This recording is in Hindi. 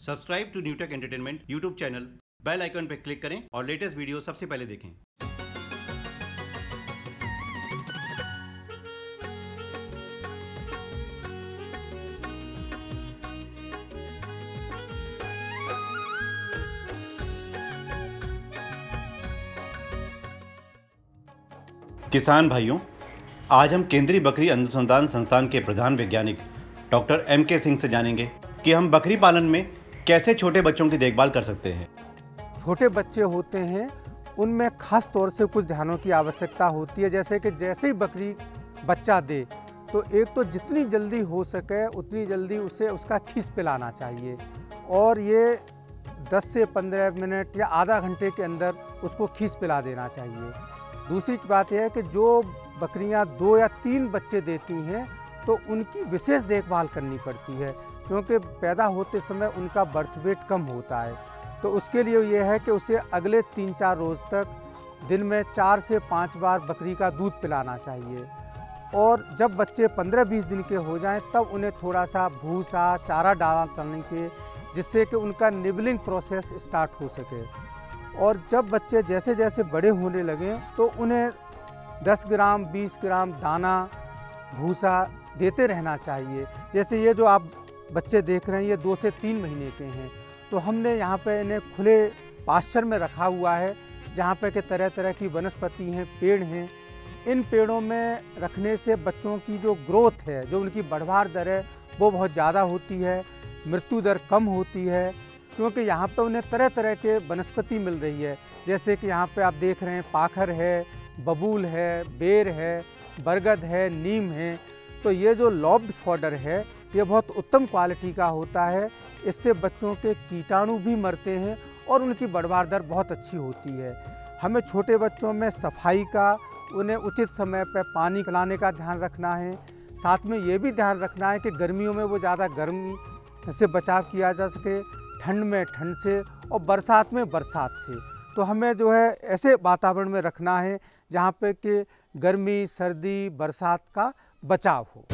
Subscribe to Newtech entertainment YouTube channel, bell icon पर क्लिक करें और लेटेस्ट वीडियो सबसे पहले देखें। किसान भाइयों, आज हम केंद्रीय बकरी अनुसंधान संस्थान के प्रधान वैज्ञानिक डॉक्टर M.K. सिंह से जानेंगे कि हम बकरी पालन में कैसे छोटे बच्चों की देखभाल कर सकते हैं। छोटे बच्चे होते हैं उनमें खास तौर से कुछ ध्यानों की आवश्यकता होती है। जैसे कि जैसे ही बकरी बच्चा दे तो एक तो जितनी जल्दी हो सके उतनी जल्दी उसे उसका खीस पिलाना चाहिए और ये 10 से 15 मिनट या आधा घंटे के अंदर उसको खीस पिला देना चाहिए। दूसरी बात यह है कि जो बकरियां 2 या 3 बच्चे देती हैं तो उनकी विशेष देखभाल करनी पड़ती है, क्योंकि पैदा होते समय उनका बर्थ वेट कम होता है। तो उसके लिए यह है कि उसे अगले 3-4 रोज़ तक दिन में 4 से 5 बार बकरी का दूध पिलाना चाहिए और जब बच्चे 15-20 दिन के हो जाएं तब उन्हें थोड़ा सा भूसा चारा डालना चाहिए, जिससे कि उनका निबलिंग प्रोसेस स्टार्ट हो सके। और जब बच्चे जैसे जैसे बड़े होने लगें तो उन्हें 10 ग्राम 20 ग्राम दाना भूसा देते रहना चाहिए। जैसे ये जो आप बच्चे देख रहे हैं ये 2 से 3 महीने के हैं, तो हमने यहाँ पे इन्हें खुले पास्चर में रखा हुआ है, जहाँ पे के तरह तरह की वनस्पति हैं, पेड़ हैं। इन पेड़ों में रखने से बच्चों की जो ग्रोथ है, जो उनकी बढ़वार दर है, वो बहुत ज़्यादा होती है, मृत्यु दर कम होती है, क्योंकि यहाँ पे उन्हें तरह तरह के वनस्पति मिल रही है। जैसे कि यहाँ पे आप देख रहे हैं पाखर है, बबूल है, बेर है, बरगद है, नीम है। तो ये जो लॉब्ड फॉडर है ये बहुत उत्तम क्वालिटी का होता है। इससे बच्चों के कीटाणु भी मरते हैं और उनकी बढ़वार दर बहुत अच्छी होती है। हमें छोटे बच्चों में सफाई का, उन्हें उचित समय पर पानी पिलाने का ध्यान रखना है। साथ में ये भी ध्यान रखना है कि गर्मियों में वो ज़्यादा गर्मी से बचाव किया जा सके, ठंड में ठंड से और बरसात में बरसात से। तो हमें जो है ऐसे वातावरण में रखना है जहाँ पे कि गर्मी सर्दी बरसात का बचाव हो।